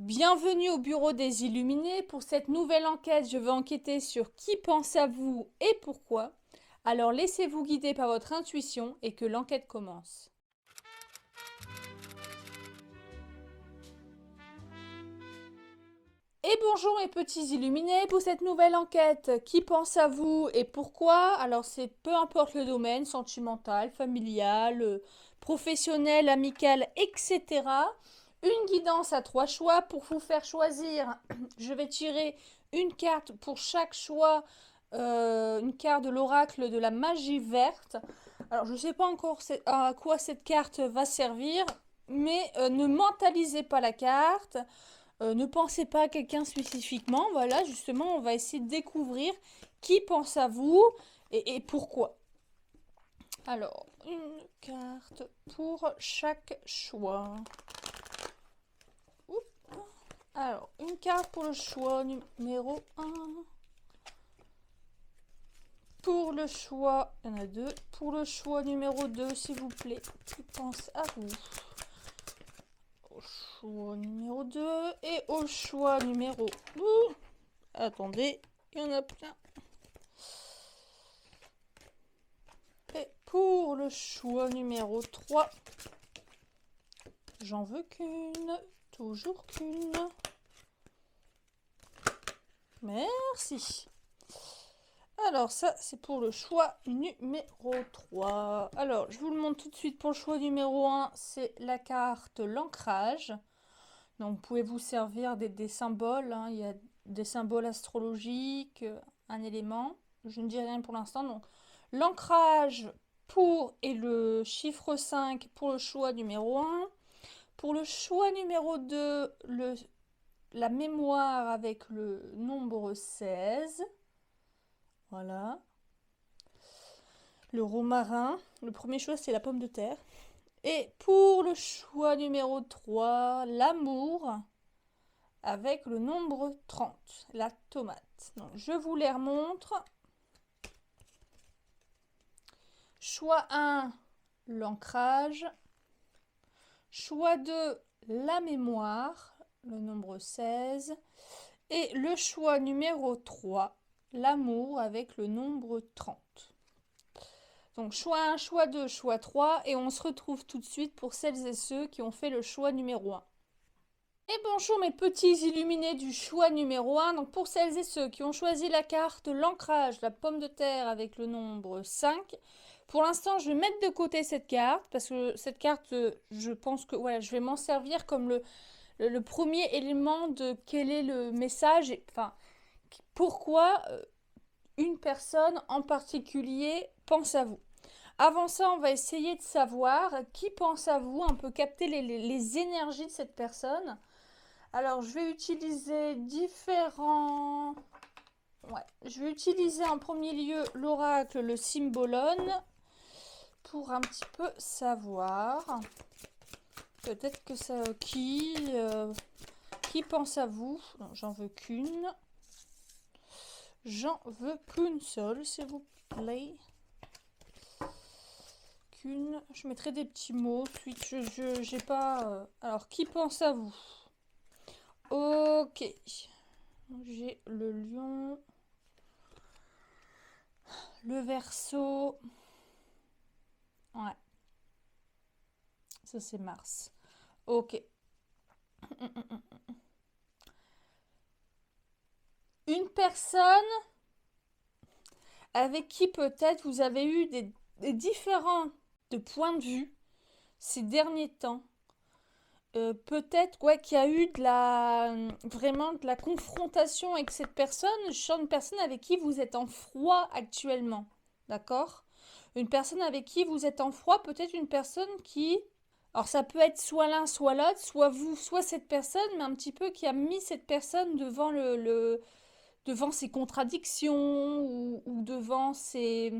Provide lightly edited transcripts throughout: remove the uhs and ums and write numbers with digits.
Bienvenue au bureau des Illuminés. Pour cette nouvelle enquête, je vais enquêter sur qui pense à vous et pourquoi. Alors laissez-vous guider par votre intuition et que l'enquête commence. Et bonjour mes petits illuminés, pour cette nouvelle enquête, qui pense à vous et pourquoi? Alors c'est peu importe le domaine, sentimental, familial, professionnel, amical, etc. Une guidance à 3 choix pour vous faire choisir. Je vais tirer une carte pour chaque choix, une carte de l'oracle de la magie verte. Alors je ne sais pas encore à quoi cette carte va servir, mais ne mentalisez pas la carte. Ne pensez pas à quelqu'un spécifiquement. Voilà, justement, on va essayer de découvrir qui pense à vous et pourquoi. Alors, une carte pour chaque choix. Oups. Alors, une carte pour le choix numéro 1. Pour le choix, il y en a deux. Pour le choix numéro 2, s'il vous plaît, qui pense à vous. Au choix numéro 2 et au choix numéro... Ouh, attendez, il y en a plein. Et pour le choix numéro 3, j'en veux qu'une, toujours qu'une. Merci. Alors ça, c'est pour le choix numéro 3. Alors, je vous le montre tout de suite pour le choix numéro 1. C'est la carte l'ancrage. Donc, vous pouvez vous servir des symboles. Hein. Il y a des symboles astrologiques, un élément. Je ne dis rien pour l'instant. Donc, l'ancrage pour et le chiffre 5 pour le choix numéro 1. Pour le choix numéro 2, la mémoire avec le nombre 16. Voilà. Le romarin. Le premier choix, c'est la pomme de terre. Et pour le choix numéro 3, l'amour avec le nombre 30, la tomate. Donc, je vous les remontre. Choix 1, l'ancrage. Choix 2, la mémoire, le nombre 16. Et le choix numéro 3, l'amour avec le nombre 30. Donc choix 1, choix 2, choix 3. Et on se retrouve tout de suite pour celles et ceux qui ont fait le choix numéro 1. Et bonjour mes petits illuminés du choix numéro 1. Donc pour celles et ceux qui ont choisi la carte l'ancrage, la pomme de terre avec le nombre 5. Pour l'instant, je vais mettre de côté cette carte parce que cette carte, je pense que voilà, je vais m'en servir comme le premier élément de quel est le message, enfin, pourquoi une personne en particulier pense à vous. Avant ça, on va essayer de savoir qui pense à vous, un peu capter les énergies de cette personne. Alors, je vais utiliser différents... Ouais, je vais utiliser en premier lieu l'oracle, le symbolone, pour un petit peu savoir. Peut-être que ça... Qui pense à vous? J'en veux qu'une. J'en veux qu'une seule, s'il vous plaît. Qu'une. Je mettrai des petits mots. Ensuite, j'ai pas... Alors, qui pense à vous? Ok. J'ai le lion. Le Verseau. Ouais. Ça, c'est Mars. Ok. Une personne avec qui peut-être vous avez eu des différents de points de vue ces derniers temps. Peut-être qu'il y a eu vraiment de la confrontation avec cette personne. Je sens une personne avec qui vous êtes en froid actuellement. D'accord? Une personne avec qui vous êtes en froid, peut-être une personne qui... Alors ça peut être soit l'un, soit l'autre, soit vous, soit cette personne, mais un petit peu qui a mis cette personne devant devant ses contradictions ou devant ses...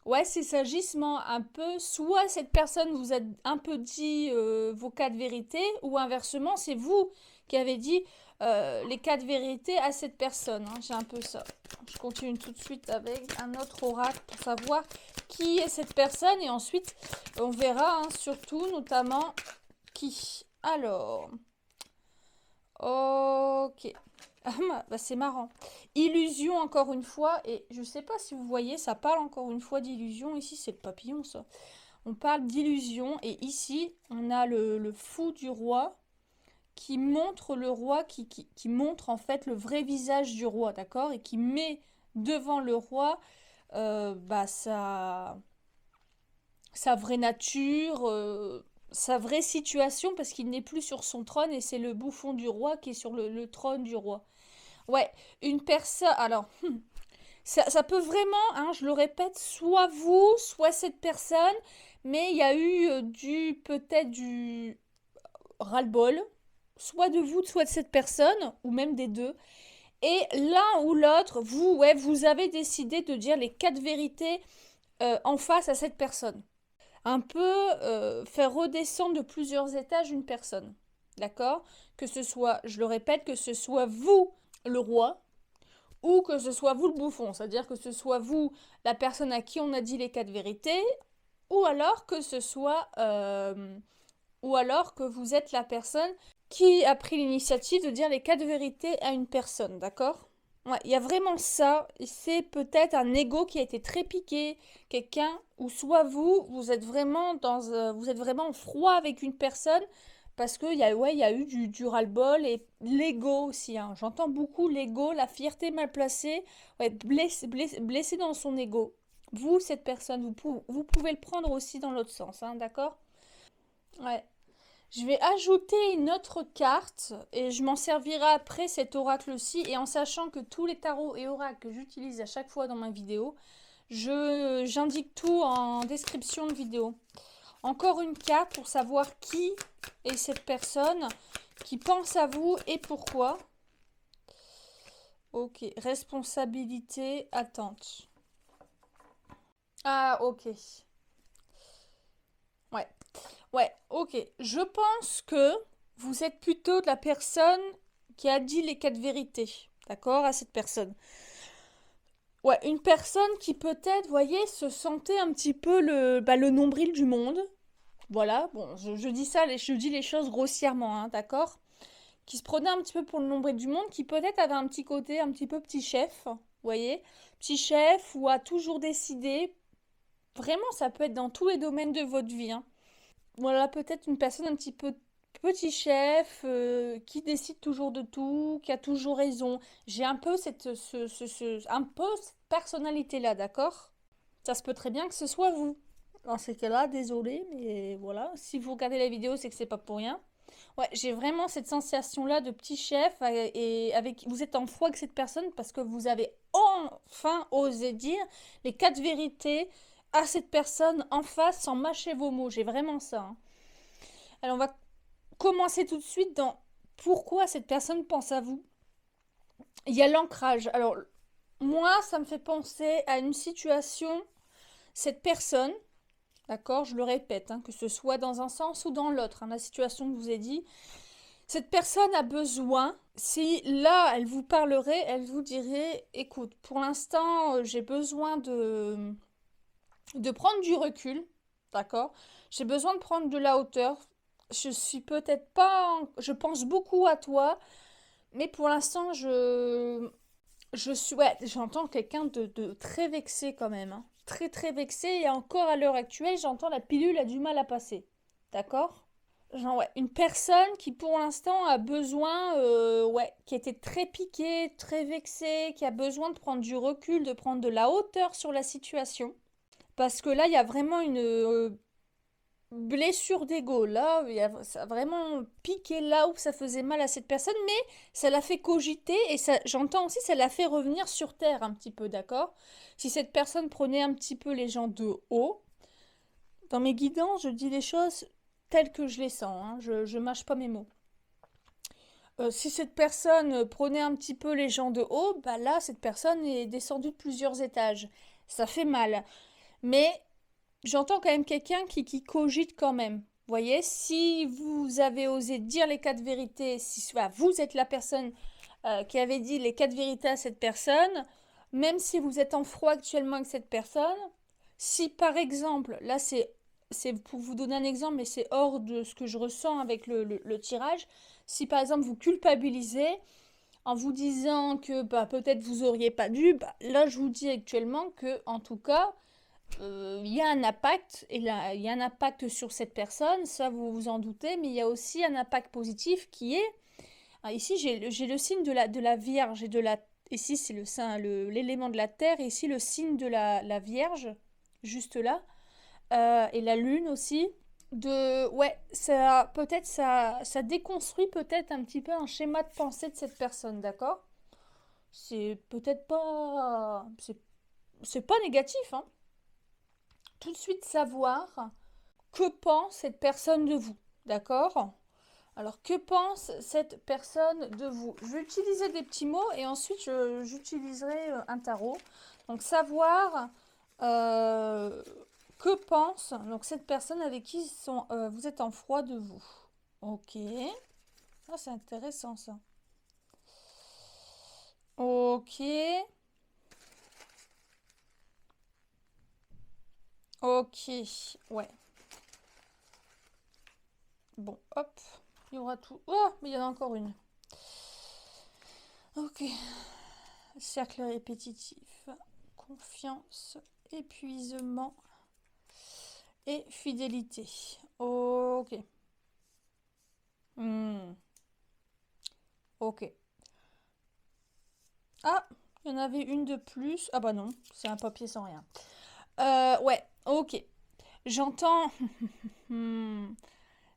Ouais, ses agissements un peu. Soit cette personne vous a un peu dit vos quatre vérités, ou inversement, c'est vous qui avez dit les quatre vérités à cette personne. Hein. J'ai un peu ça. Je continue tout de suite avec un autre oracle pour savoir qui est cette personne. Et ensuite, on verra surtout, notamment, qui. Alors. Ok. Ah, bah, c'est marrant. Illusion, encore une fois. Et je sais pas si vous voyez, ça parle encore une fois d'illusion. Ici, c'est le papillon, ça. On parle d'illusion. Et ici, on a le fou du roi qui montre le roi, qui montre en fait le vrai visage du roi, d'accord? Et qui met devant le roi bah, sa vraie nature, sa vraie situation, parce qu'il n'est plus sur son trône et c'est le bouffon du roi qui est sur le trône du roi. Ouais, une personne. Alors, ça peut vraiment, hein, je le répète, soit vous, soit cette personne, mais il y a eu peut-être du ras-le-bol, soit de vous, soit de cette personne, ou même des deux. Et l'un ou l'autre, vous, ouais, vous avez décidé de dire les quatre vérités en face à cette personne. Un peu faire redescendre de plusieurs étages une personne. D'accord? Que ce soit, je le répète, que ce soit vous, le roi, ou que ce soit vous le bouffon, c'est-à-dire que ce soit vous la personne à qui on a dit les quatre vérités, ou alors que ce soit, ou alors que vous êtes la personne qui a pris l'initiative de dire les quatre vérités à une personne, d'accord? Ouais, il y a vraiment ça, c'est peut-être un ego qui a été très piqué, quelqu'un, ou soit vous, vous êtes vraiment vous êtes vraiment en froid avec une personne, parce que ouais, il y a eu du ras-le-bol et l'ego aussi, hein. J'entends beaucoup l'ego, la fierté mal placée, ouais, blessé dans son ego. Vous, cette personne, vous pouvez le prendre aussi dans l'autre sens, hein, d'accord? Ouais. Je vais ajouter une autre carte et je m'en servirai après cet oracle-ci. Et en sachant que tous les tarots et oracles que j'utilise à chaque fois dans ma vidéo, j'indique tout en description de vidéo. Encore une carte pour savoir qui est cette personne qui pense à vous et pourquoi. Ok, responsabilité, attente. Ah, ok. Ouais. Ouais, ok. Je pense que vous êtes plutôt de la personne qui a dit les quatre vérités. D'accord? À cette personne. Ouais, une personne qui peut-être, voyez, se sentait un petit peu le nombril du monde. Voilà, bon, je dis ça, je dis les choses grossièrement, hein, d'accord? Qui se prenait un petit peu pour le nombril du monde, qui peut-être avait un petit côté, un petit peu petit chef, vous voyez? Petit chef ou a toujours décidé. Vraiment, ça peut être dans tous les domaines de votre vie, hein. Voilà, peut-être une personne un petit peu petit chef, qui décide toujours de tout, qui a toujours raison. J'ai un peu un peu cette personnalité-là, d'accord? Ça se peut très bien que ce soit vous. Dans ces cas-là, désolé, mais voilà. Si vous regardez la vidéo, c'est que c'est pas pour rien. Ouais, j'ai vraiment cette sensation-là de petit chef et avec vous êtes en foi avec cette personne parce que vous avez enfin osé dire les quatre vérités à cette personne en face sans mâcher vos mots. J'ai vraiment ça, hein. Alors, on va commencer tout de suite dans pourquoi cette personne pense à vous. Il y a l'ancrage. Alors, moi, ça me fait penser à une situation, cette personne, d'accord, je le répète, hein, que ce soit dans un sens ou dans l'autre, hein, la situation que je vous ai dit, cette personne a besoin, si là, elle vous parlerait, elle vous dirait, écoute, pour l'instant, j'ai besoin de prendre du recul, d'accord? J'ai besoin de prendre de la hauteur. Je suis peut-être pas, je pense beaucoup à toi, mais pour l'instant, je suis, ouais, j'entends quelqu'un de très vexé quand même, hein. Très très vexé et encore à l'heure actuelle, j'entends la pilule a du mal à passer, d'accord? Genre, ouais, une personne qui pour l'instant a besoin, ouais, qui était très piquée, très vexée, qui a besoin de prendre du recul, de prendre de la hauteur sur la situation. Parce que là, il y a vraiment une blessure d'ego. Là, ça a vraiment piqué là où ça faisait mal à cette personne, mais ça l'a fait cogiter et ça, j'entends aussi, ça l'a fait revenir sur terre un petit peu, d'accord? Si cette personne prenait un petit peu les gens de haut, dans mes guidances, je dis les choses telles que je les sens, hein, je mâche pas mes mots. Si cette personne prenait un petit peu les gens de haut, bah là, cette personne est descendue de plusieurs étages. Ça fait mal. Mais j'entends quand même quelqu'un qui cogite quand même. Vous voyez, si vous avez osé dire les quatre vérités, si voilà, vous êtes la personne qui avait dit les quatre vérités à cette personne, même si vous êtes en froid actuellement avec cette personne, si par exemple, là c'est pour vous donner un exemple, mais c'est hors de ce que je ressens avec le tirage, si par exemple vous culpabilisez, en vous disant que bah, peut-être vous auriez pas dû, bah, là je vous dis actuellement que en tout cas, il y a un impact, et là, il y a un impact sur cette personne, ça vous vous en doutez, mais il y a aussi un impact positif qui est, ici j'ai le signe de la Vierge, ici c'est l'élément de la Terre, et ici le signe de la Vierge, juste là, et la Lune aussi. Ouais, ça peut-être ça déconstruit peut-être un petit peu un schéma de pensée de cette personne, d'accord? C'est peut-être pas, c'est pas négatif, hein. Tout de suite savoir que pense cette personne de vous, d'accord? Alors, que pense cette personne de vous? Je vais utiliser des petits mots et ensuite j'utiliserai un tarot. Donc, savoir euh, que pense donc cette personne avec qui vous êtes en froid de vous. Ok. Ah, c'est intéressant ça. Ok. Ok. Ouais. Bon, hop. Il y aura tout. Oh, mais il y en a encore une. Ok. Cercle répétitif. Confiance. Épuisement. Et fidélité. Ok. Hmm. Ok. Ah, il y en avait une de plus. Ah bah non, c'est un papier sans rien. Ouais, ok. J'entends. Hmm.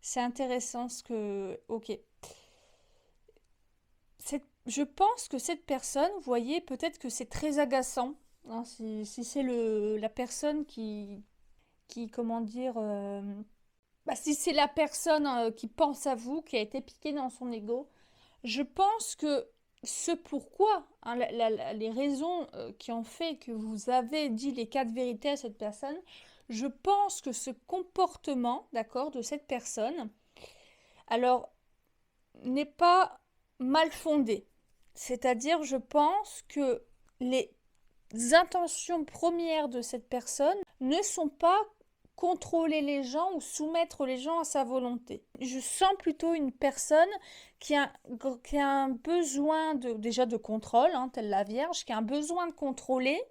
C'est intéressant ce que... Ok. Je pense que cette personne, vous voyez, peut-être que c'est très agaçant, hein, si c'est la personne comment dire, bah, si c'est la personne qui pense à vous, qui a été piquée dans son ego, je pense que ce pourquoi, hein, les raisons qui ont fait que vous avez dit les quatre vérités à cette personne, je pense que ce comportement, d'accord, de cette personne, alors, n'est pas mal fondé. C'est-à-dire, je pense que les intentions premières de cette personne ne sont pas contrôler les gens ou soumettre les gens à sa volonté. Je sens plutôt une personne qui a un besoin déjà de contrôle, hein, telle la Vierge, qui a un besoin de contrôler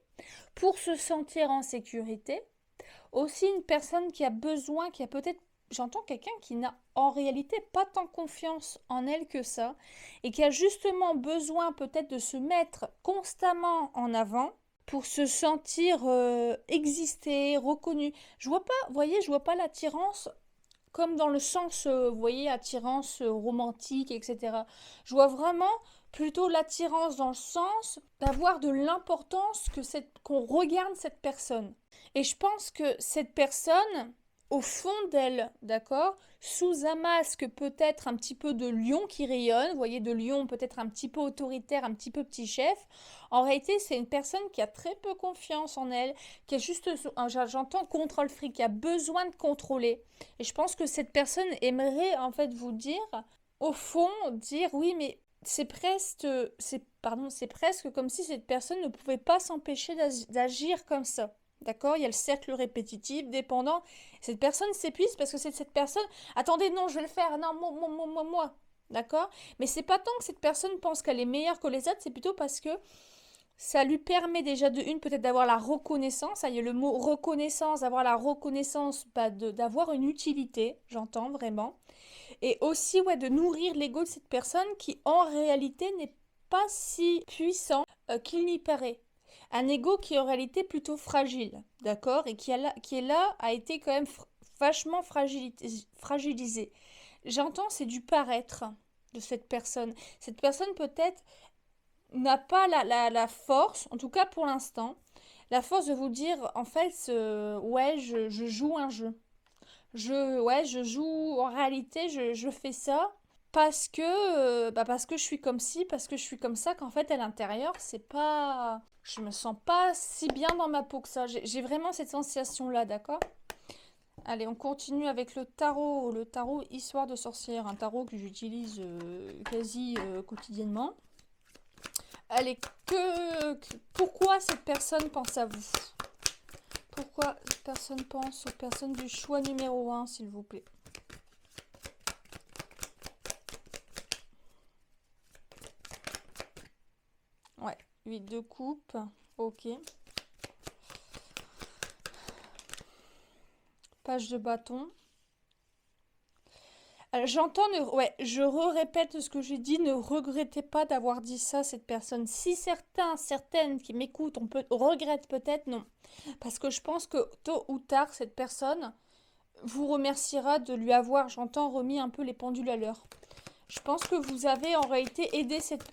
pour se sentir en sécurité. Aussi une personne qui a besoin, qui a peut-être, j'entends quelqu'un qui n'a en réalité pas tant confiance en elle que ça, et qui a justement besoin peut-être de se mettre constamment en avant pour se sentir exister, reconnu. Je vois pas, vous voyez, je vois pas l'attirance comme dans le sens, vous voyez, attirance romantique, etc. Je vois vraiment plutôt l'attirance dans le sens d'avoir de l'importance qu'on regarde cette personne. Et je pense que cette personne, au fond d'elle, d'accord, sous un masque peut-être un petit peu de lion qui rayonne, vous voyez, de lion peut-être un petit peu autoritaire, un petit peu petit chef, en réalité c'est une personne qui a très peu confiance en elle, qui a juste, j'entends contrôle fric, qui a besoin de contrôler. Et je pense que cette personne aimerait en fait vous dire, au fond, dire oui mais c'est presque comme si cette personne ne pouvait pas s'empêcher d'agir comme ça. D'accord? Il y a le cercle répétitif, dépendant. Cette personne s'épuise parce que c'est cette personne. Attendez, non, je vais le faire. Non, moi. D'accord? Mais c'est pas tant que cette personne pense qu'elle est meilleure que les autres, c'est plutôt parce que ça lui permet déjà de une peut-être d'avoir la reconnaissance. Il y a le mot reconnaissance, d'avoir la reconnaissance, bah, d'avoir une utilité, j'entends vraiment. Et aussi, ouais, de nourrir l'ego de cette personne qui en réalité n'est pas si puissant qu'il n'y paraît. Un ego qui est en réalité plutôt fragile, d'accord? Et qui est là, a été quand même vachement fragilisé. J'entends, c'est du paraître de cette personne. Cette personne peut-être n'a pas la force, en tout cas pour l'instant, la force de vous dire, en fait, ouais, je joue un jeu. Ouais, je joue, en réalité, je fais ça parce que je suis comme ci, parce que je suis comme ça, qu'en fait, à l'intérieur, c'est pas... Je me sens pas si bien dans ma peau que ça. J'ai vraiment cette sensation-là, d'accord? Allez, on continue avec le tarot Histoire de sorcière, un tarot que j'utilise quasi quotidiennement. Allez, pourquoi cette personne pense à vous? Pourquoi cette personne pense aux personnes du choix numéro 1, s'il vous plaît? 8 de coupe. Ok. Page de bâton. Alors, j'entends, ouais, je répète ce que j'ai dit, ne regrettez pas d'avoir dit ça à cette personne. Si certaines qui m'écoutent, regrette peut-être, non. Parce que je pense que tôt ou tard, cette personne vous remerciera de lui avoir, j'entends, remis un peu les pendules à l'heure. Je pense que vous avez en réalité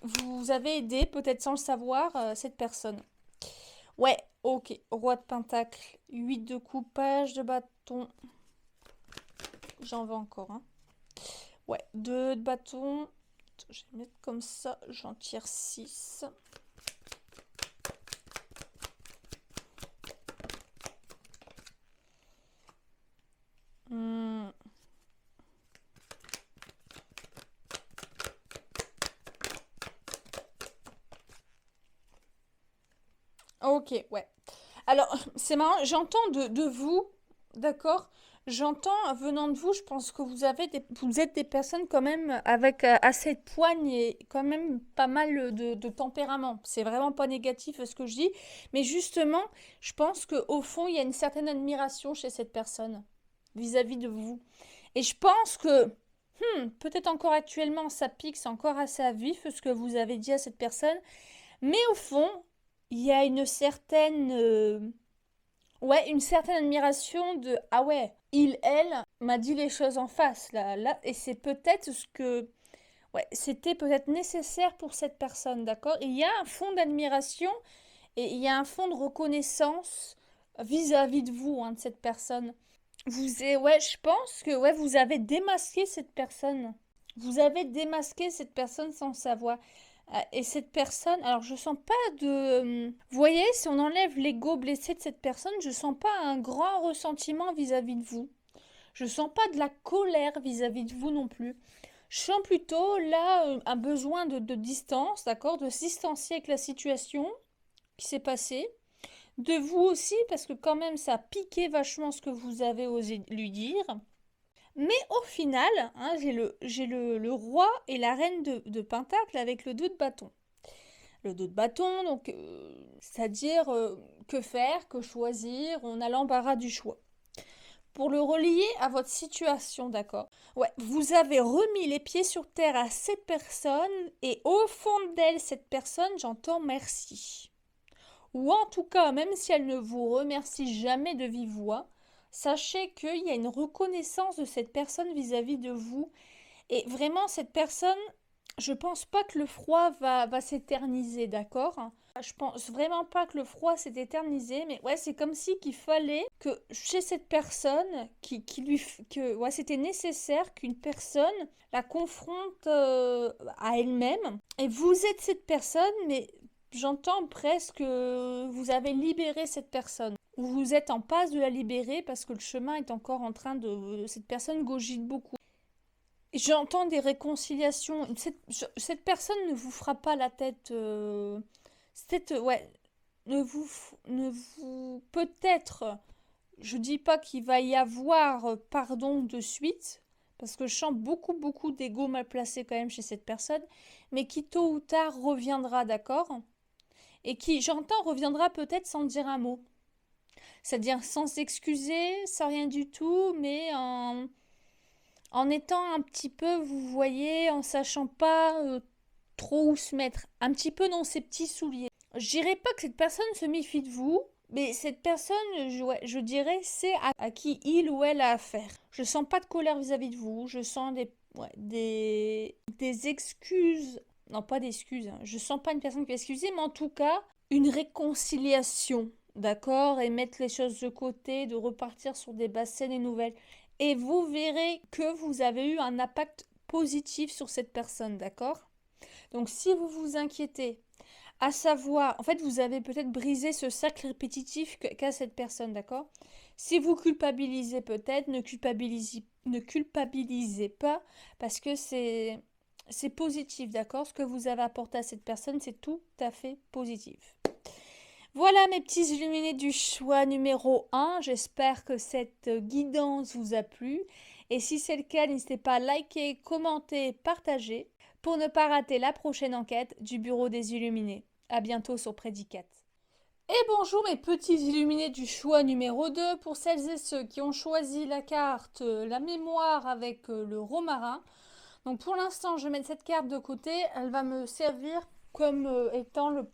vous avez aidé, peut-être sans le savoir, cette personne. Ouais, ok. Roi de pentacle, 8 de coupe, page de bâton. J'en veux encore, hein. Ouais, 2 de bâton. Je vais mettre comme ça, j'en tire 6. Ok, ouais. Alors, c'est marrant, j'entends de vous, d'accord? J'entends venant de vous, je pense que vous êtes des personnes quand même avec assez de poigne et quand même pas mal de tempérament. C'est vraiment pas négatif ce que je dis, mais justement, je pense qu'au fond, il y a une certaine admiration chez cette personne vis-à-vis de vous. Et je pense que peut-être encore actuellement, ça pique, c'est encore assez à vif ce que vous avez dit à cette personne, mais au fond, il y a une certaine ouais, une certaine admiration de ah ouais, elle m'a dit les choses en face là et c'est peut-être ce que ouais, c'était peut-être nécessaire pour cette personne, d'accord? Il y a un fond d'admiration et il y a un fond de reconnaissance vis-à-vis de vous, hein, de cette personne. Ouais, je pense que ouais, vous avez démasqué cette personne. Vous avez démasqué cette personne sans savoir. Et cette personne, alors je sens pas de... Vous voyez, si on enlève l'ego blessé de cette personne, je sens pas un grand ressentiment vis-à-vis de vous. Je sens pas de la colère vis-à-vis de vous non plus. Je sens plutôt là un besoin de distance, d'accord, de se distancier avec la situation qui s'est passée. De vous aussi, parce que quand même ça a piqué vachement ce que vous avez osé lui dire. Mais au final, hein, j'ai le roi et la reine de pentacle avec le 2 de bâton. Le 2 de bâton, donc, c'est-à-dire que faire, que choisir, on a l'embarras du choix. Pour le relier à votre situation, d'accord? Ouais, vous avez remis les pieds sur terre à cette personne et au fond d'elle, cette personne, j'entends merci. Ou en tout cas, même si elle ne vous remercie jamais de vive voix, sachez qu'il y a une reconnaissance de cette personne vis-à-vis de vous. Et vraiment, cette personne, je pense pas que le froid va s'éterniser, d'accord? Je pense vraiment pas que le froid s'est éternisé, mais ouais, c'est comme si qu'il fallait que chez cette personne, ouais, c'était nécessaire qu'une personne la confronte à elle-même. Et vous êtes cette personne, mais j'entends presque que vous avez libéré cette personne. Ou vous êtes en passe de la libérer parce que le chemin est encore en train de... Cette personne cogite beaucoup. J'entends des réconciliations. Cette personne ne vous fera pas la tête. Ouais, ne vous peut-être. Je dis pas qu'il va y avoir pardon de suite, parce que je sens beaucoup d'ego mal placé quand même chez cette personne, mais qui tôt ou tard reviendra, d'accord? Et qui, j'entends, reviendra peut-être sans dire un mot. C'est-à-dire sans s'excuser, sans rien du tout, mais en étant un petit peu, vous voyez, en sachant pas trop où se mettre, un petit peu dans ses petits souliers. Je dirais pas que cette personne se méfie de vous, mais cette personne, ouais, je dirais, c'est à qui il ou elle a affaire. Je sens pas de colère vis-à-vis de vous, je sens ouais, des excuses. Non, pas d'excuses, hein. Je sens pas une personne qui va excuser, mais en tout cas, une réconciliation, d'accord? Et mettre les choses de côté, de repartir sur des bases saines et nouvelles. Et vous verrez que vous avez eu un impact positif sur cette personne, d'accord? Donc si vous vous inquiétez, à savoir, en fait vous avez peut-être brisé ce cercle répétitif qu'a cette personne, d'accord? Si vous culpabilisez peut-être, ne culpabilisez pas parce que c'est positif, d'accord? Ce que vous avez apporté à cette personne, c'est tout à fait positif. Voilà mes petits illuminés du choix numéro 1. J'espère que cette guidance vous a plu. Et si c'est le cas, n'hésitez pas à liker, commenter, partager pour ne pas rater la prochaine enquête du Bureau des Illuminés. À bientôt sur Prédicat. Et bonjour mes petits illuminés du choix numéro 2. Pour celles et ceux qui ont choisi la carte la mémoire avec le romarin. Donc pour l'instant, je vais mettre cette carte de côté. Elle va me servir comme étant le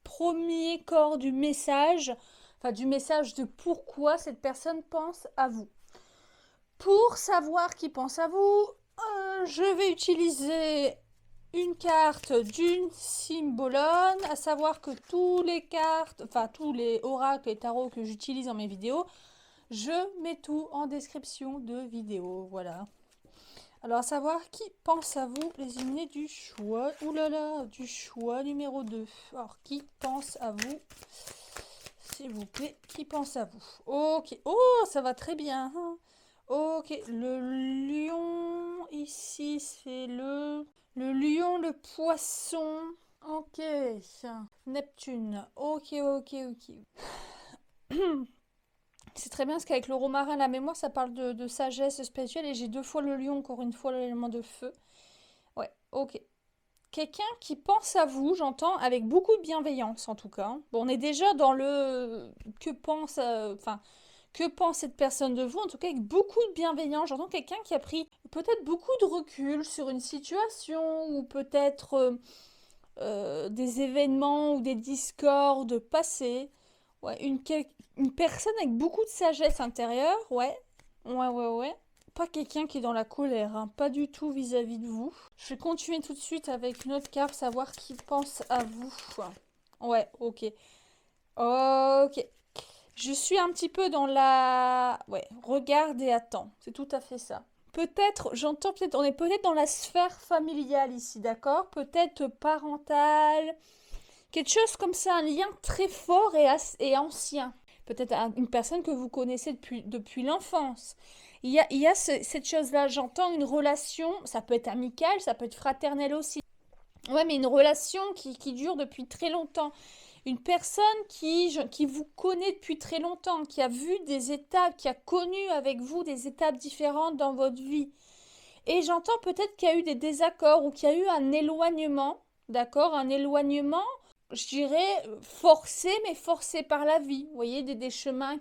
premier corps du message. Enfin, du message de pourquoi cette personne pense à vous. Pour savoir qui pense à vous, je vais utiliser une carte d'une symbolone, à savoir que tous les oracles et tarots que j'utilise dans mes vidéos, je mets tout en description de vidéo, voilà. Alors, à savoir qui pense à vous, les illuminés du choix, du choix numéro 2. Alors, qui pense à vous, s'il vous plaît, qui pense à vous? Ok, oh, ça va très bien, hein. Ok, le lion, ici, c'est le lion, le poisson. Ok, Neptune. Ok. C'est très bien parce qu'avec le romarin, la mémoire, ça parle de sagesse spirituelle. Et j'ai 2 fois le lion, encore une fois l'élément de feu. Ouais, ok. Quelqu'un qui pense à vous, j'entends, avec beaucoup de bienveillance en tout cas. Bon, on est déjà dans le que pense, que pense cette personne de vous, en tout cas avec beaucoup de bienveillance. J'entends quelqu'un qui a pris peut-être beaucoup de recul sur une situation ou peut-être des événements ou des discordes passés. Ouais, une personne avec beaucoup de sagesse intérieure, ouais. Pas quelqu'un qui est dans la colère, hein, pas du tout vis-à-vis de vous. Je vais continuer tout de suite avec une autre carte, savoir qui pense à vous. Ouais, ok. Ok. Je suis un petit peu dans la... Ouais, regarde et attends. C'est tout à fait ça. On est peut-être dans la sphère familiale ici, d'accord? Peut-être parental. Quelque chose comme ça, un lien très fort et ancien. Peut-être une personne que vous connaissez depuis l'enfance. Il y a cette chose-là, j'entends une relation, ça peut être amical, ça peut être fraternel aussi. Ouais, mais une relation qui dure depuis très longtemps. Une personne qui vous connaît depuis très longtemps, qui a vu des étapes, qui a connu avec vous des étapes différentes dans votre vie. Et j'entends peut-être qu'il y a eu des désaccords ou qu'il y a eu un éloignement, d'accord? Un éloignement, je dirais, forcé, mais forcé par la vie. Vous voyez, des chemins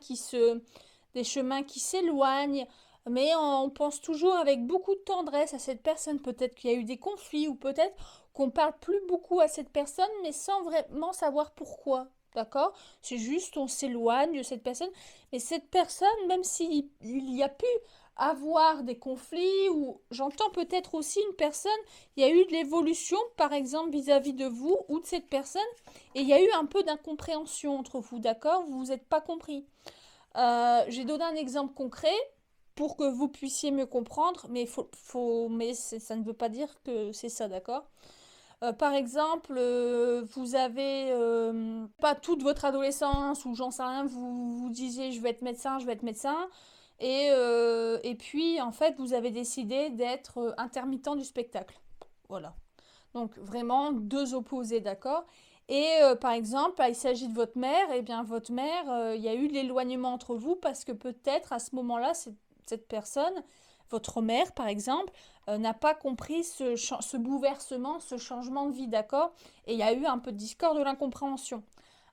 des chemins qui s'éloignent, mais on pense toujours avec beaucoup de tendresse à cette personne. Peut-être qu'il y a eu des conflits ou peut-être qu'on parle plus beaucoup à cette personne, mais sans vraiment savoir pourquoi. D'accord? C'est juste, on s'éloigne de cette personne. Mais cette personne, même s'il y a pu avoir des conflits, ou j'entends peut-être aussi une personne, il y a eu de l'évolution, par exemple, vis-à-vis de vous ou de cette personne, et il y a eu un peu d'incompréhension entre vous, d'accord? Vous vous êtes pas compris. J'ai donné un exemple concret pour que vous puissiez mieux comprendre, mais ça ne veut pas dire que c'est ça, d'accord? Par exemple, vous avez pas toute votre adolescence ou j'en sais rien, vous disiez je vais être médecin, et puis en fait vous avez décidé d'être intermittent du spectacle. Voilà. Donc vraiment deux opposés, d'accord? Et par exemple, il s'agit de votre mère, et bien votre mère, il y a eu de l'éloignement entre vous parce que peut-être à ce moment-là, cette personne, votre mère par exemple, n'a pas compris ce bouleversement, ce changement de vie, d'accord? Et il y a eu un peu de discorde, de l'incompréhension.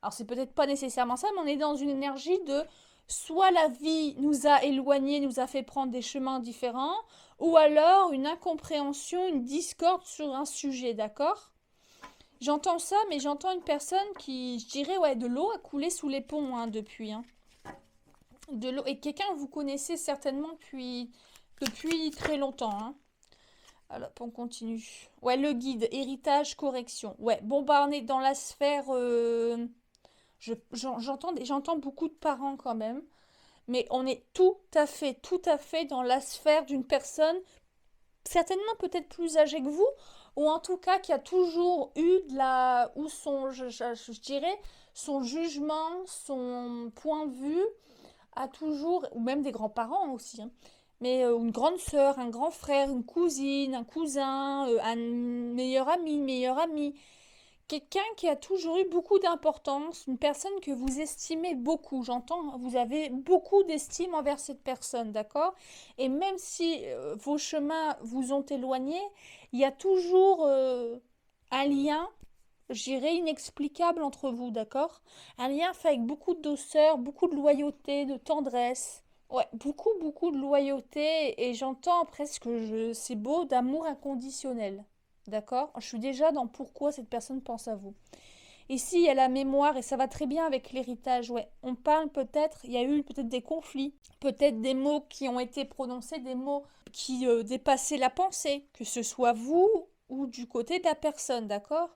Alors c'est peut-être pas nécessairement ça, mais on est dans une énergie de soit la vie nous a éloignés, nous a fait prendre des chemins différents, ou alors une incompréhension, une discorde sur un sujet, d'accord? J'entends ça, mais j'entends une personne qui, je dirais, ouais, de l'eau a coulé sous les ponts hein, depuis. Hein. De l'eau. Et quelqu'un que vous connaissez certainement depuis très longtemps. Hein. Alors, on continue. Ouais, le guide, héritage, correction. Ouais, bon, bah, on est dans la sphère. J'entends beaucoup de parents quand même. Mais on est tout à fait dans la sphère d'une personne, certainement peut-être plus âgée que vous, ou en tout cas qui a toujours eu ou je dirais, son jugement, son point de vue, a toujours, ou même des grands-parents aussi, hein, mais une grande sœur, un grand frère, une cousine, un cousin, un meilleur ami, une meilleure amie. Quelqu'un qui a toujours eu beaucoup d'importance, une personne que vous estimez beaucoup, j'entends, vous avez beaucoup d'estime envers cette personne, d'accord? Et même si vos chemins vous ont éloigné, il y a toujours un lien, je dirais, inexplicable entre vous, d'accord? Un lien fait avec beaucoup de douceur, beaucoup de loyauté, de tendresse. Ouais, beaucoup, beaucoup de loyauté et j'entends presque, c'est beau, d'amour inconditionnel. D'accord? Je suis déjà dans pourquoi cette personne pense à vous. Ici, il y a la mémoire et ça va très bien avec l'héritage. Ouais, on parle peut-être, il y a eu peut-être des conflits, peut-être des mots qui ont été prononcés, des mots qui dépassaient la pensée, que ce soit vous ou du côté de la personne, d'accord?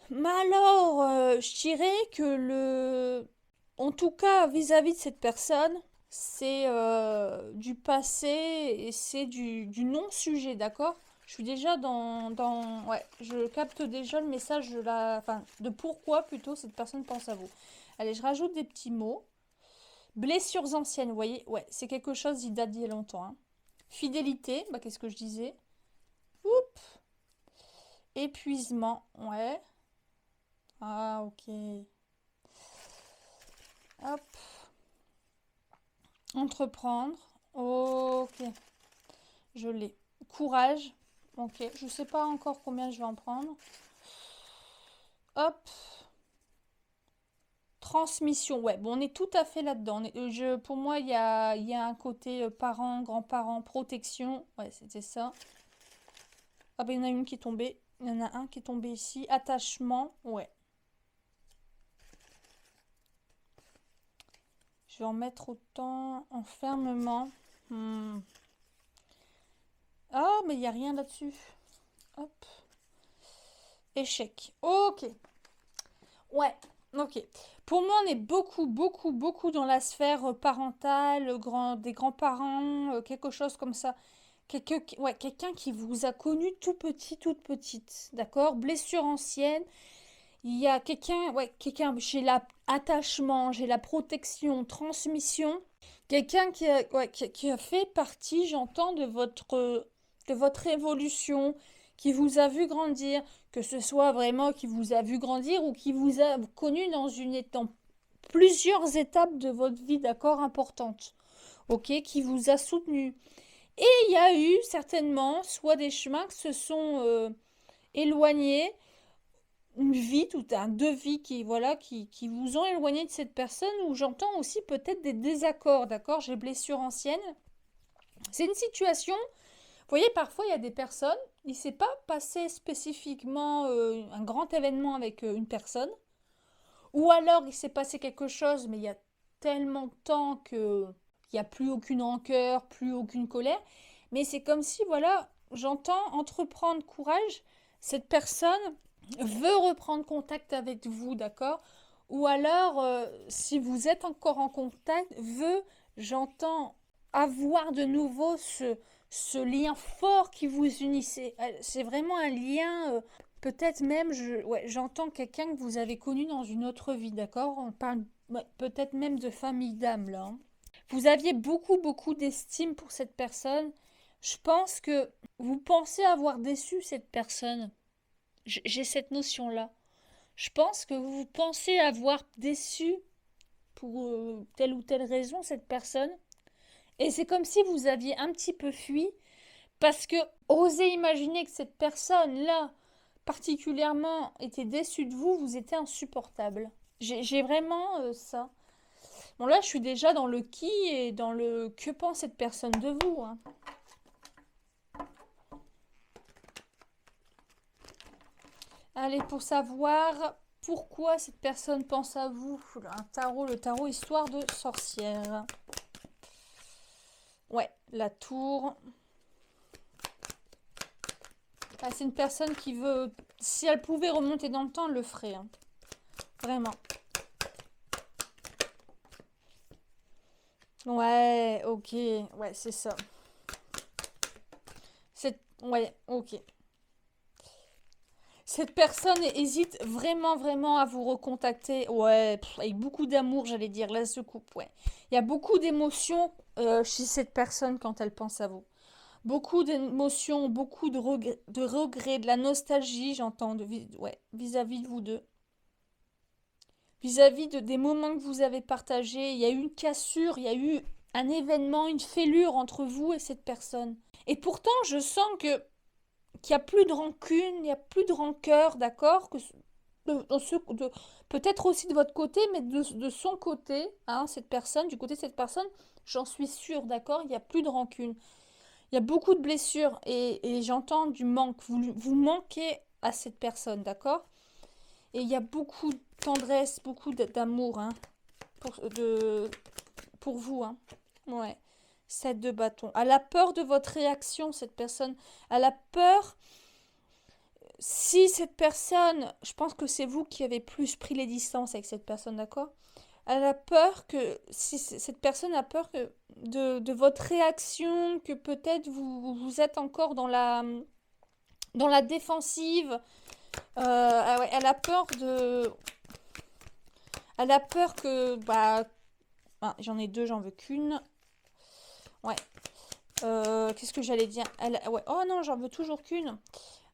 Mais alors, je dirais que en tout cas, vis-à-vis de cette personne, c'est du passé et c'est du non-sujet, d'accord? Je suis déjà ouais, je capte déjà le message enfin, de pourquoi plutôt cette personne pense à vous. Allez, je rajoute des petits mots. Blessures anciennes, vous voyez? Ouais, c'est quelque chose qui date d'il y a longtemps, hein. Fidélité, bah qu'est-ce que je disais? Oups. Épuisement, ouais. Ah, ok. Hop. Entreprendre. Ok. Je l'ai. Courage. Ok. Je sais pas encore combien je vais en prendre. Hop. Transmission. Ouais, bon, on est tout à fait là-dedans. Pour moi, il y a un côté parents, grands-parents, protection. Ouais, c'était ça. Ah ben, il y en a une qui est tombée. Il y en a un qui est tombé ici. Attachement. Ouais. Je vais en mettre autant. Enfermement. Ah, mais il n'y a rien là-dessus. Hop. Échec. Ok. Ouais. Ok. Pour moi, on est beaucoup, beaucoup, beaucoup dans la sphère parentale, des grands-parents, quelque chose comme ça. Ouais, quelqu'un qui vous a connu tout petit, toute petite. D'accord? Blessure ancienne. Il y a quelqu'un, j'ai l'attachement, j'ai la protection, transmission. Quelqu'un qui a fait partie, j'entends, de votre évolution, qui vous a vu grandir, que ce soit vraiment qui vous a vu grandir ou qui vous a connu dans plusieurs étapes de votre vie, d'accord, importantes, ok, qui vous a soutenu. Et il y a eu certainement soit des chemins qui se sont éloignés, une vie, deux vies qui vous ont éloigné de cette personne, ou j'entends aussi peut-être des désaccords, d'accord, j'ai blessure ancienne. C'est une situation, vous voyez, parfois il y a des personnes, il ne s'est pas passé spécifiquement un grand événement avec une personne, ou alors il s'est passé quelque chose, mais il y a tellement de temps que il n'y a plus aucune rancœur, plus aucune colère, mais c'est comme si, voilà, j'entends entreprendre courage, cette personne veut reprendre contact avec vous, d'accord? Ou alors, si vous êtes encore en contact, j'entends, avoir de nouveau ce lien fort qui vous unissait. C'est vraiment un lien, peut-être même, ouais, j'entends quelqu'un que vous avez connu dans une autre vie, d'accord? On parle ouais, peut-être même de famille d'âme, là, hein. Vous aviez beaucoup, beaucoup d'estime pour cette personne. Je pense que vous pensez avoir déçu cette personne. J'ai cette notion-là. Je pense que vous pensez avoir déçu pour telle ou telle raison cette personne. Et c'est comme si vous aviez un petit peu fui parce que osez imaginer que cette personne-là, particulièrement, était déçue de vous, vous étiez insupportable. J'ai vraiment ça. Bon là, je suis déjà dans le qui et dans le que pense cette personne de vous, hein. Allez, pour savoir pourquoi cette personne pense à vous, un tarot, le tarot histoire de sorcière. Ouais, la tour. Ah, c'est une personne qui veut, si elle pouvait remonter dans le temps, elle le ferait, hein. Vraiment. Ouais, ok, ouais, c'est ça. Ouais, ok. Cette personne hésite vraiment, vraiment à vous recontacter. Ouais, avec beaucoup d'amour, j'allais dire. Là, se coupe, ouais. Il y a beaucoup d'émotions chez cette personne quand elle pense à vous. Beaucoup d'émotions, beaucoup de regrets, de la nostalgie, j'entends, ouais, vis-à-vis de vous deux. Vis-à-vis des moments que vous avez partagés. Il y a eu une cassure, il y a eu un événement, une fêlure entre vous et cette personne. Et pourtant, je sens que qu'il n'y a plus de rancune, il n'y a plus de rancœur, d'accord? Peut-être aussi de votre côté, mais de son côté, hein, cette personne, du côté de cette personne, j'en suis sûre, d'accord? Il n'y a plus de rancune. Il y a beaucoup de blessures et j'entends du manque. Vous manquez à cette personne, d'accord? Et il y a beaucoup de tendresse, beaucoup d'amour, hein, pour vous, hein. Ouais. 7 de bâton. Elle a peur de votre réaction, cette personne. Elle a peur. Si cette personne, je pense que c'est vous qui avez plus pris les distances avec cette personne, d'accord? Elle a peur que, si cette personne a peur que de votre réaction, que peut-être vous êtes encore dans la défensive. Ah ouais, elle a peur de, elle a peur que, bah, j'en ai deux, j'en veux qu'une. Ouais. Qu'est-ce que j'allais dire? Ouais. Oh non, j'en veux toujours qu'une.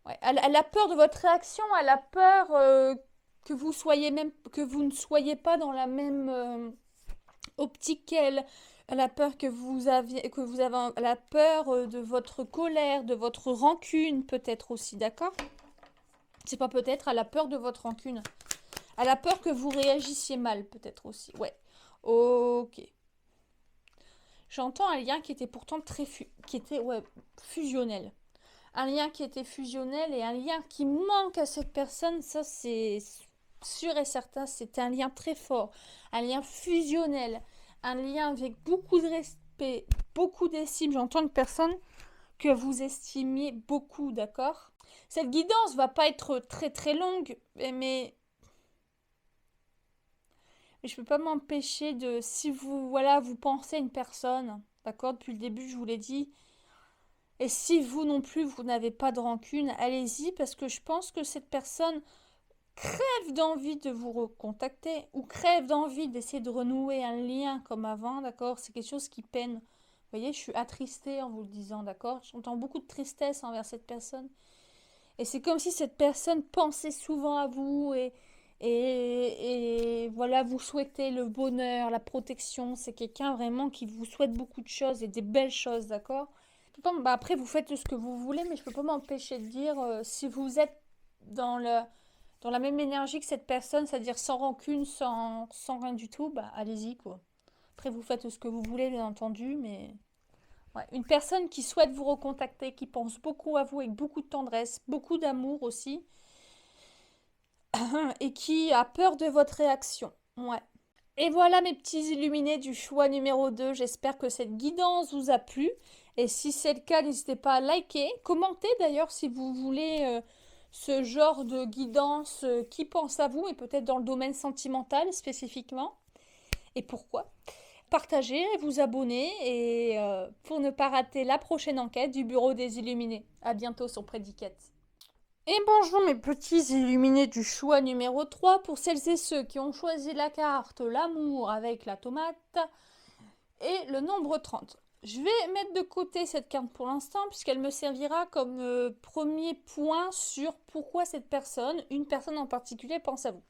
Ouais. Elle a peur de votre réaction. Elle a peur que vous ne soyez pas dans la même optique qu'elle. Elle a peur elle a peur de votre colère, de votre rancune peut-être aussi, d'accord? C'est pas peut-être, elle a peur de votre rancune. Elle a peur que vous réagissiez mal peut-être aussi. Ouais. Ok. J'entends un lien qui était pourtant qui était fusionnel. Un lien qui était fusionnel et un lien qui manque à cette personne, ça c'est sûr et certain, c'est un lien très fort, un lien fusionnel, un lien avec beaucoup de respect, beaucoup d'estime. J'entends une personne que vous estimiez beaucoup, d'accord? Cette guidance va pas être très très longue, mais je peux pas m'empêcher de, si vous, voilà, vous pensez à une personne, d'accord, depuis le début, je vous l'ai dit, et si vous non plus, vous n'avez pas de rancune, allez-y, parce que je pense que cette personne crève d'envie de vous recontacter, ou crève d'envie d'essayer de renouer un lien comme avant, d'accord? C'est quelque chose qui peine. Vous voyez, je suis attristée en vous le disant, d'accord? J'entends beaucoup de tristesse envers cette personne. Et c'est comme si cette personne pensait souvent à vous et voilà, vous souhaitez le bonheur, la protection. C'est quelqu'un vraiment qui vous souhaite beaucoup de choses et des belles choses, d'accord? Après, vous faites ce que vous voulez, mais je peux pas m'empêcher de dire si vous êtes dans dans la même énergie que cette personne, c'est-à-dire sans rancune, sans rien du tout, bah allez-y quoi. Après, vous faites ce que vous voulez, bien entendu, mais ouais. Une personne qui souhaite vous recontacter, qui pense beaucoup à vous avec beaucoup de tendresse, beaucoup d'amour aussi, et qui a peur de votre réaction. Ouais. Et voilà mes petits illuminés du choix numéro 2. J'espère que cette guidance vous a plu. Et si c'est le cas, n'hésitez pas à liker. Commentez d'ailleurs si vous voulez ce genre de guidance qui pense à vous, et peut-être dans le domaine sentimental spécifiquement. Et pourquoi? Partagez, vous abonner et pour ne pas rater la prochaine enquête du Bureau des Illuminés. À bientôt sur Prédicat. Et bonjour mes petits illuminés du choix numéro 3 pour celles et ceux qui ont choisi la carte l'amour avec la tomate et le nombre 30. Je vais mettre de côté cette carte pour l'instant puisqu'elle me servira comme premier point sur pourquoi cette personne, une personne en particulier, pense à vous.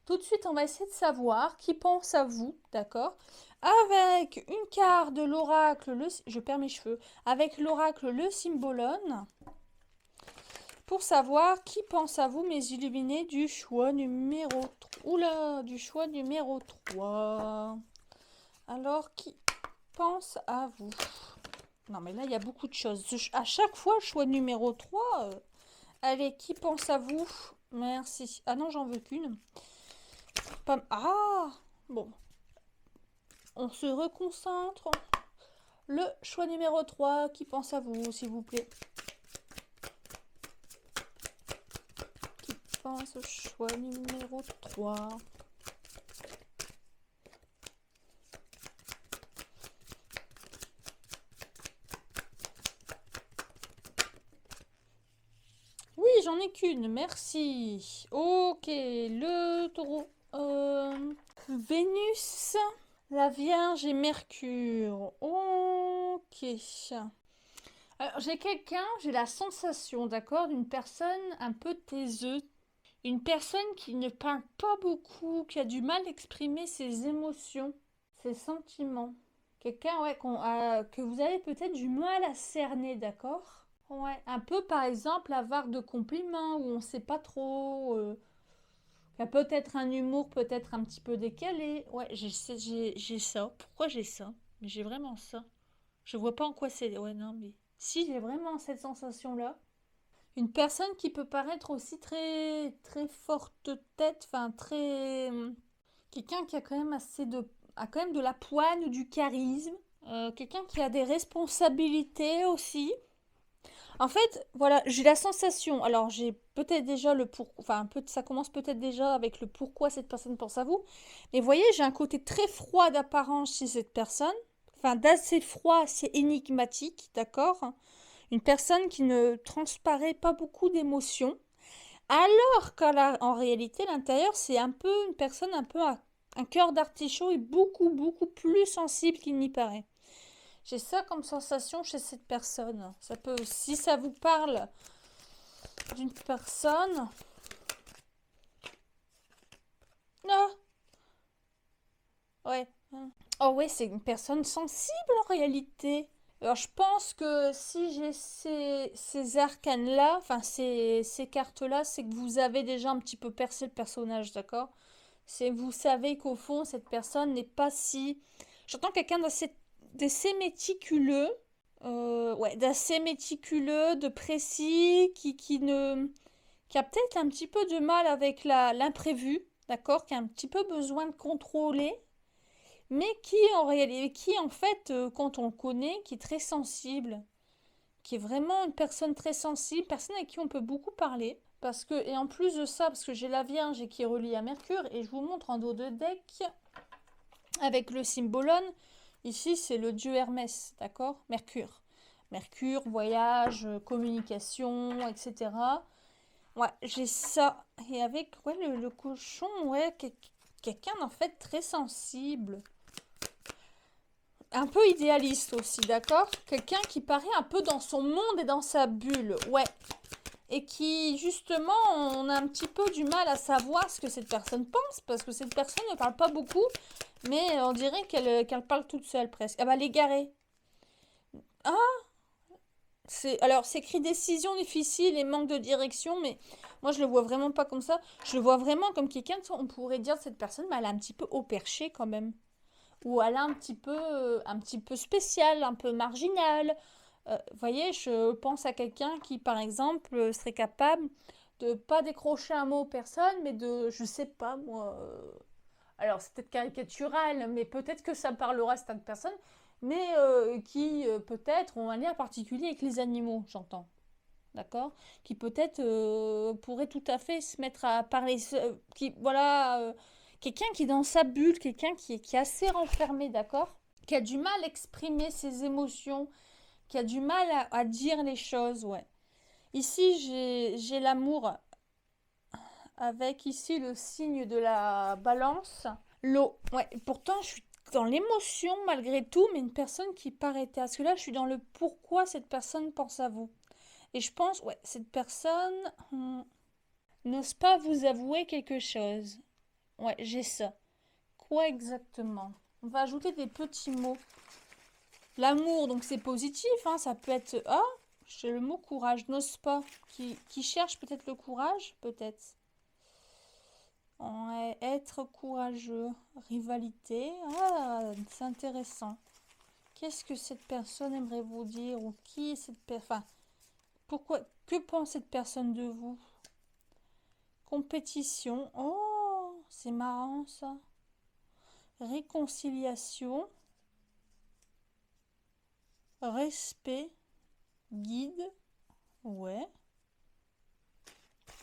Tout de suite, on va essayer de savoir qui pense à vous, d'accord? Avec une carte de l'oracle, je perds mes cheveux, avec l'oracle le symbolone, pour savoir qui pense à vous, mes illuminés du choix numéro 3. Oula, du choix numéro 3. Alors, qui pense à vous? Non, mais là, il y a beaucoup de choses. À chaque fois, choix numéro 3. Allez, qui pense à vous? Merci. Ah non, j'en veux qu'une. Ah! Bon. On se reconcentre. Le choix numéro 3, qui pense à vous, s'il vous plaît? Qui pense au choix numéro 3? Oui, j'en ai qu'une, merci. Ok, le taureau. Vénus, la Vierge et Mercure. Ok. Alors, j'ai la sensation, d'accord, d'une personne un peu taiseuse. Une personne qui ne parle pas beaucoup, qui a du mal à exprimer ses émotions, ses sentiments. Quelqu'un, ouais, que vous avez peut-être du mal à cerner, d'accord? Ouais, un peu par exemple avare de compliments où on sait pas trop. Il y a peut-être un humour peut-être un petit peu décalé. Ouais, j'ai ça. Pourquoi j'ai ça? Mais j'ai vraiment ça. Je vois pas en quoi c'est. Ouais, non, mais. Si, j'ai vraiment cette sensation-là. Une personne qui peut paraître aussi très, très forte tête, enfin très. Quelqu'un qui a quand même a quand même de la poigne ou du charisme. Quelqu'un qui a des responsabilités aussi. En fait, voilà, j'ai la sensation. Alors, j'ai peut-être déjà le pour. Enfin, ça commence peut-être déjà avec le pourquoi cette personne pense à vous. Mais vous voyez, j'ai un côté très froid d'apparence chez cette personne. Enfin, d'assez froid, assez énigmatique, d'accord? Une personne qui ne transparaît pas beaucoup d'émotions. Alors qu'en réalité, l'intérieur, c'est un peu une personne un peu un cœur d'artichaut et beaucoup, beaucoup plus sensible qu'il n'y paraît. J'ai ça comme sensation chez cette personne. Ça peut, si ça vous parle d'une personne. Ah, ouais. Oh ouais, c'est une personne sensible en réalité. Alors je pense que si j'ai ces arcanes-là, enfin ces cartes-là, c'est que vous avez déjà un petit peu percé le personnage, d'accord? C'est vous savez qu'au fond, cette personne n'est pas si... J'entends quelqu'un d'assez méticuleux, ouais, d'assez méticuleux, de précis, qui a peut-être un petit peu de mal avec l'imprévu, d'accord, qui a un petit peu besoin de contrôler, mais qui en réalité, qui en fait, quand on le connaît, qui est très sensible, qui est vraiment une personne très sensible, personne avec qui on peut beaucoup parler. Parce que, et en plus de ça, parce que j'ai la Vierge et qui est reliée à Mercure, et je vous montre en dos de deck avec le symbolone. Ici, c'est le dieu Hermès, d'accord? Mercure. Mercure, voyage, communication, etc. Ouais, j'ai ça. Et avec ouais, le cochon, ouais, quelqu'un en fait très sensible. Un peu idéaliste aussi, d'accord? Quelqu'un qui paraît un peu dans son monde et dans sa bulle, ouais. Et qui, justement, on a un petit peu du mal à savoir ce que cette personne pense, parce que cette personne ne parle pas beaucoup, mais on dirait qu'elle parle toute seule presque. Ah bah, l'égaré. Ah, alors, c'est écrit décision difficile et manque de direction, mais moi je le vois vraiment pas comme ça. Je le vois vraiment comme quelqu'un, on pourrait dire de cette personne, mais elle est un petit peu au perché quand même. Ou elle est un petit peu spéciale, un peu marginale. Vous voyez, je pense à quelqu'un qui, par exemple, serait capable de pas décrocher un mot aux personnes, mais de, je sais pas moi, alors c'est peut-être caricatural, mais peut-être que ça parlera à certaines personnes, mais qui peut-être ont un lien particulier avec les animaux, j'entends. D'accord? Qui peut-être pourrait tout à fait se mettre à parler, qui, voilà, quelqu'un qui est dans sa bulle, quelqu'un qui est assez renfermé, d'accord? Qui a du mal à exprimer ses émotions, qui a du mal à dire les choses, ouais. Ici, j'ai l'amour avec ici le signe de la balance. L'eau, ouais. Pourtant, je suis dans l'émotion malgré tout, mais une personne qui paraît... Parce que là, je suis dans le pourquoi cette personne pense à vous. Et je pense, ouais, cette personne n'ose pas vous avouer quelque chose. Ouais, j'ai ça. Quoi exactement? On va ajouter des petits mots. L'amour, donc c'est positif, hein, ça peut être... Ah, j'ai le mot courage, n'ose pas. Qui cherche peut-être le courage, peut-être. Ouais, être courageux, rivalité. Ah, c'est intéressant. Qu'est-ce que cette personne aimerait vous dire ou qui est cette personne? Enfin, pourquoi? Que pense cette personne de vous? Compétition. Oh, c'est marrant ça. Réconciliation. Respect. Guide. Ouais.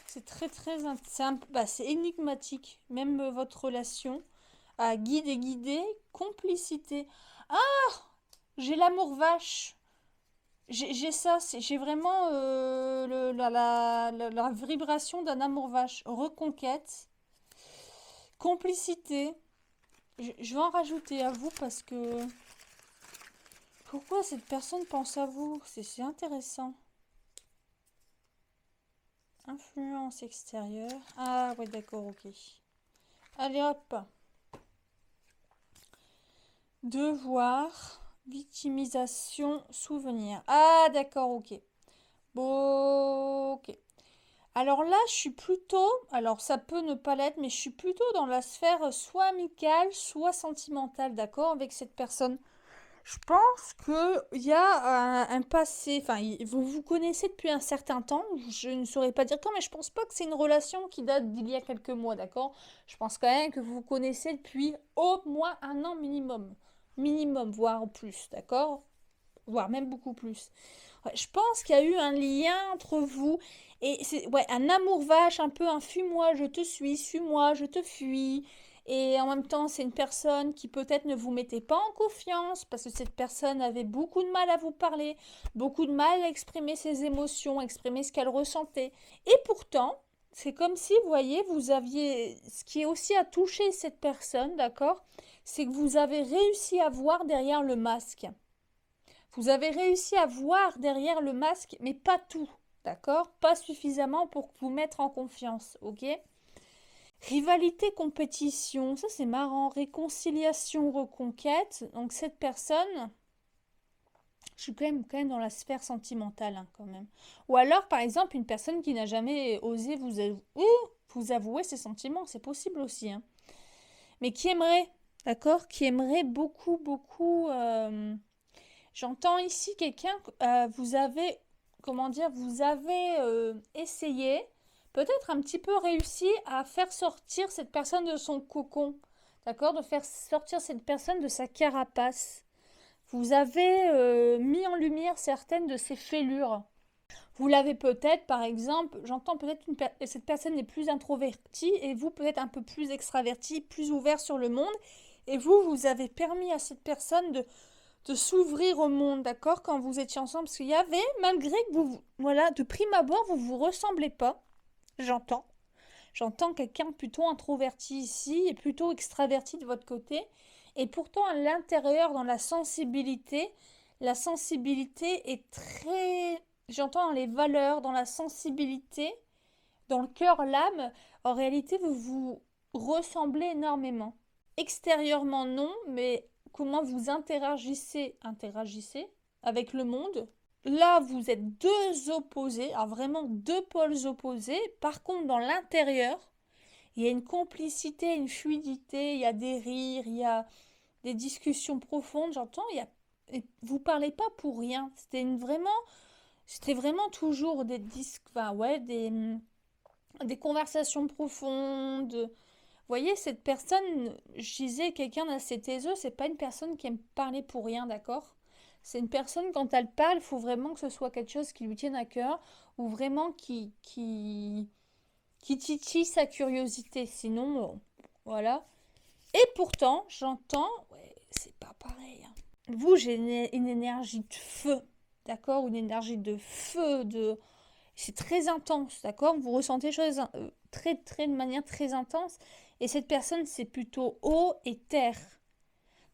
C'est très très... bah, c'est énigmatique. Même votre relation. Ah, guide et guidé. Complicité. Ah, j'ai l'amour vache. J'ai ça. J'ai vraiment la vibration d'un amour vache. Reconquête. Complicité. Je vais en rajouter à vous parce que... Pourquoi cette personne pense à vous? C'est intéressant. Influence extérieure. Ah ouais, d'accord, ok. Allez hop. Devoir, victimisation, souvenir. Ah d'accord, ok. Ok. Alors là, je suis plutôt, alors ça peut ne pas l'être, mais je suis plutôt dans la sphère soit amicale, soit sentimentale, d'accord, avec cette personne. Je pense qu'il y a un passé, enfin, vous vous connaissez depuis un certain temps, je ne saurais pas dire quand, mais je pense pas que c'est une relation qui date d'il y a quelques mois, d'accord? Je pense quand même que vous vous connaissez depuis au moins un an minimum. Minimum, voire plus, d'accord? Voire même beaucoup plus. Ouais, je pense qu'il y a eu un lien entre vous et c'est ouais, un amour vache, un peu un fuis-moi, je te suis-moi, je te fuis. Et en même temps, c'est une personne qui peut-être ne vous mettait pas en confiance parce que cette personne avait beaucoup de mal à vous parler, beaucoup de mal à exprimer ses émotions, exprimer ce qu'elle ressentait. Et pourtant, c'est comme si, vous voyez, vous aviez... Ce qui est aussi à toucher cette personne, d'accord? C'est que vous avez réussi à voir derrière le masque. Vous avez réussi à voir derrière le masque, mais pas tout, d'accord? Pas suffisamment pour vous mettre en confiance, ok? Rivalité, compétition, ça c'est marrant. Réconciliation, reconquête. Donc cette personne, je suis quand même dans la sphère sentimentale, hein, quand même. Ou alors, par exemple, une personne qui n'a jamais osé vous avouer ses sentiments, c'est possible aussi, hein. Mais qui aimerait, d'accord? Qui aimerait beaucoup, beaucoup... J'entends ici quelqu'un, vous avez, comment dire, vous avez essayé, peut-être un petit peu réussi à faire sortir cette personne de son cocon, d'accord? De faire sortir cette personne de sa carapace. Vous avez mis en lumière certaines de ses fêlures. Vous l'avez peut-être, par exemple, j'entends peut-être cette personne est plus introvertie et vous peut-être un peu plus extraverti, plus ouvert sur le monde. Et vous avez permis à cette personne de s'ouvrir au monde, d'accord, quand vous étiez ensemble. Parce qu'il y avait, malgré que vous, voilà, de prime abord, vous vous ressemblez pas. J'entends. J'entends quelqu'un plutôt introverti ici et plutôt extraverti de votre côté. Et pourtant, à l'intérieur, dans la sensibilité est très... J'entends dans les valeurs, dans la sensibilité, dans le cœur, l'âme. En réalité, vous vous ressemblez énormément. Extérieurement, non, mais comment vous interagissez avec le monde. Là, vous êtes deux opposés, alors vraiment deux pôles opposés. Par contre, dans l'intérieur, il y a une complicité, une fluidité, il y a des rires, il y a des discussions profondes. J'entends, vous parlez pas pour rien. C'était vraiment toujours des disques, enfin ouais, des conversations profondes. Vous voyez, cette personne, je disais, quelqu'un d'assez taiseux, c'est pas une personne qui aime parler pour rien, d'accord? C'est une personne, quand elle parle, il faut vraiment que ce soit quelque chose qui lui tienne à cœur ou vraiment qui titille sa curiosité. Sinon, voilà. Et pourtant, j'entends, ouais, c'est pas pareil, hein. Vous, j'ai une énergie de feu, d'accord? Une énergie de feu, c'est très intense, d'accord? Vous ressentez les choses très, très, de manière très intense. Et cette personne, c'est plutôt eau et terre.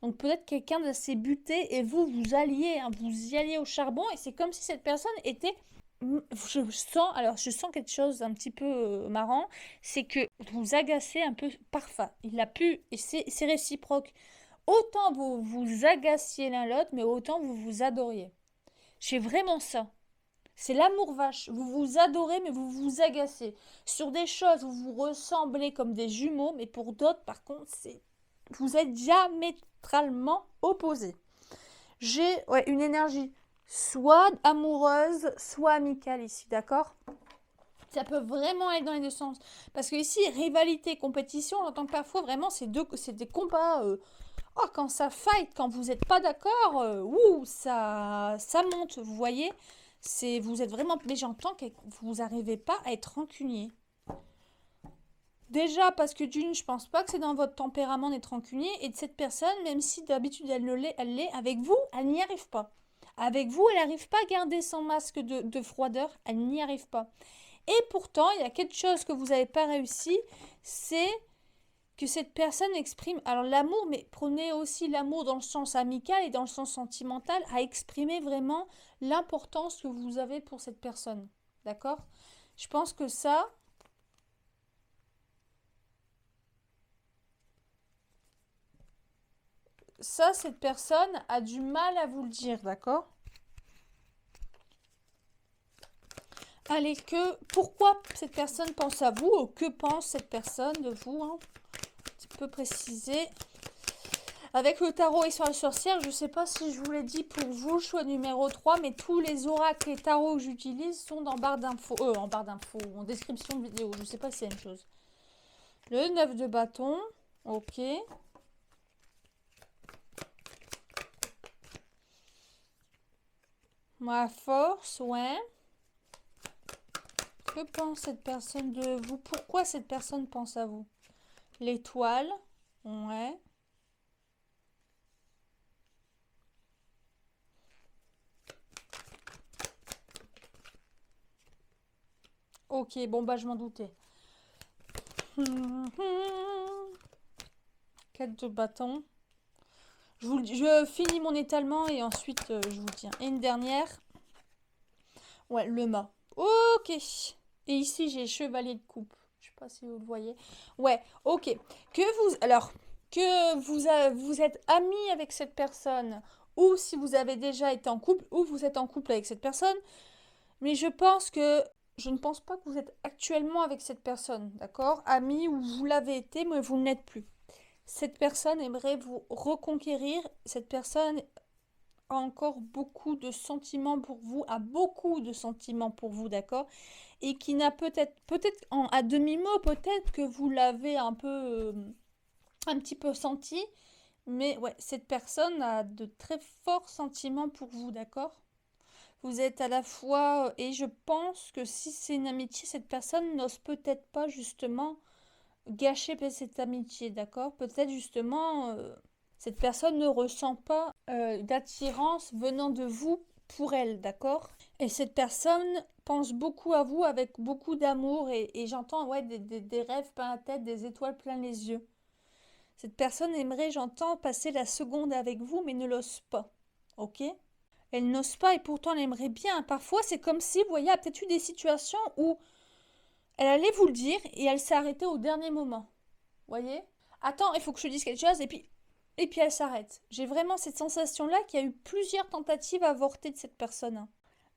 Donc peut-être quelqu'un d'assez buté et vous alliez, hein, vous y alliez au charbon et c'est comme si cette personne était... Je sens quelque chose d'un petit peu marrant, c'est que vous agacez un peu parfois. Il a pu, et c'est réciproque. Autant vous vous agaciez l'un l'autre, mais autant vous vous adoriez. C'est vraiment ça. C'est l'amour vache. Vous vous adorez, mais vous vous agacez. Sur des choses, vous vous ressemblez comme des jumeaux, mais pour d'autres, par contre, vous êtes diamétralement opposés. J'ai une énergie soit amoureuse, soit amicale ici, d'accord? Ça peut vraiment être dans les deux sens. Parce que ici, rivalité, compétition, j'entends que parfois, vraiment, c'est des combats. Quand ça fight, quand vous n'êtes pas d'accord, ça monte, vous voyez. Vous êtes vraiment... Mais j'entends que vous n'arrivez pas à être rancunier. Déjà parce que d'une, je pense pas que c'est dans votre tempérament d'être rancunier. Et de cette personne, même si d'habitude elle l'est, avec vous, elle n'y arrive pas. Avec vous, elle n'arrive pas à garder son masque de froideur. Elle n'y arrive pas. Et pourtant, il y a quelque chose que vous n'avez pas réussi, c'est que cette personne exprime, alors l'amour, mais prenez aussi l'amour dans le sens amical et dans le sens sentimental, à exprimer vraiment l'importance que vous avez pour cette personne. D'accord? Je pense que cette personne a du mal à vous le dire, d'accord? Allez, pourquoi cette personne pense à vous, ou que pense cette personne de vous, hein, un petit peu préciser. Avec le tarot et sur la sorcière, je ne sais pas si je vous l'ai dit pour vous, le choix numéro 3, mais tous les oracles et tarots que j'utilise sont dans barre d'infos, en description de vidéo, je ne sais pas si c'est la même chose. Le 9 de bâton, ok. Ma force, ouais. Que pense cette personne de vous? Pourquoi cette personne pense à vous? L'étoile, ouais. Ok, bon bah je m'en doutais. 4 de bâton. Je finis mon étalement et ensuite je vous tiens. Et une dernière. Ouais, le mât. Ok. Et ici j'ai chevalier de coupe. Je sais pas si vous le voyez. Ouais, ok. Vous êtes amis avec cette personne, ou si vous avez déjà été en couple, ou vous êtes en couple avec cette personne. Mais je ne pense pas que vous êtes actuellement avec cette personne, d'accord? Ami, ou vous l'avez été, mais vous ne l'êtes plus. Cette personne aimerait vous reconquérir. Cette personne a encore beaucoup de sentiments pour vous, a beaucoup de sentiments pour vous, d'accord? Et qui n'a peut-être à demi-mot, peut-être que vous l'avez un petit peu senti. Mais ouais, cette personne a de très forts sentiments pour vous, d'accord? Vous êtes à la fois, et je pense que si c'est une amitié, cette personne n'ose peut-être pas justement gâcher cette amitié, d'accord? Peut-être justement, cette personne ne ressent pas d'attirance venant de vous pour elle, d'accord? Et cette personne pense beaucoup à vous avec beaucoup d'amour, et j'entends ouais, des rêves plein la tête, des étoiles plein les yeux. Cette personne aimerait, j'entends, passer la seconde avec vous, mais ne l'ose pas, ok? Elle n'ose pas et pourtant elle aimerait bien. Parfois, c'est comme si, vous voyez, il y a peut-être eu des situations où elle allait vous le dire et elle s'est arrêtée au dernier moment. Vous voyez? Attends, il faut que je te dise quelque chose, et puis elle s'arrête. J'ai vraiment cette sensation-là qu'il y a eu plusieurs tentatives avortées de cette personne.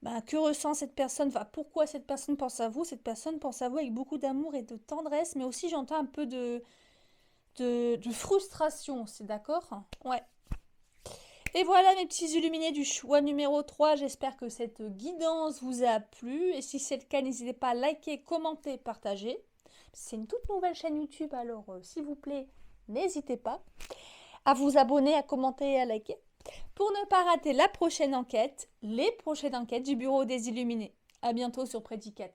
Ben, que ressent cette personne? Enfin, pourquoi cette personne pense à vous? Cette personne pense à vous avec beaucoup d'amour et de tendresse, mais aussi j'entends un peu de frustration, c'est d'accord? Ouais. Et voilà mes petits illuminés du choix numéro 3, j'espère que cette guidance vous a plu, et si c'est le cas, n'hésitez pas à liker, commenter, partager. C'est une toute nouvelle chaîne YouTube, alors s'il vous plaît, n'hésitez pas à vous abonner, à commenter et à liker pour ne pas rater la prochaine enquête, les prochaines enquêtes du Bureau des Illuminés. À bientôt sur Predicat.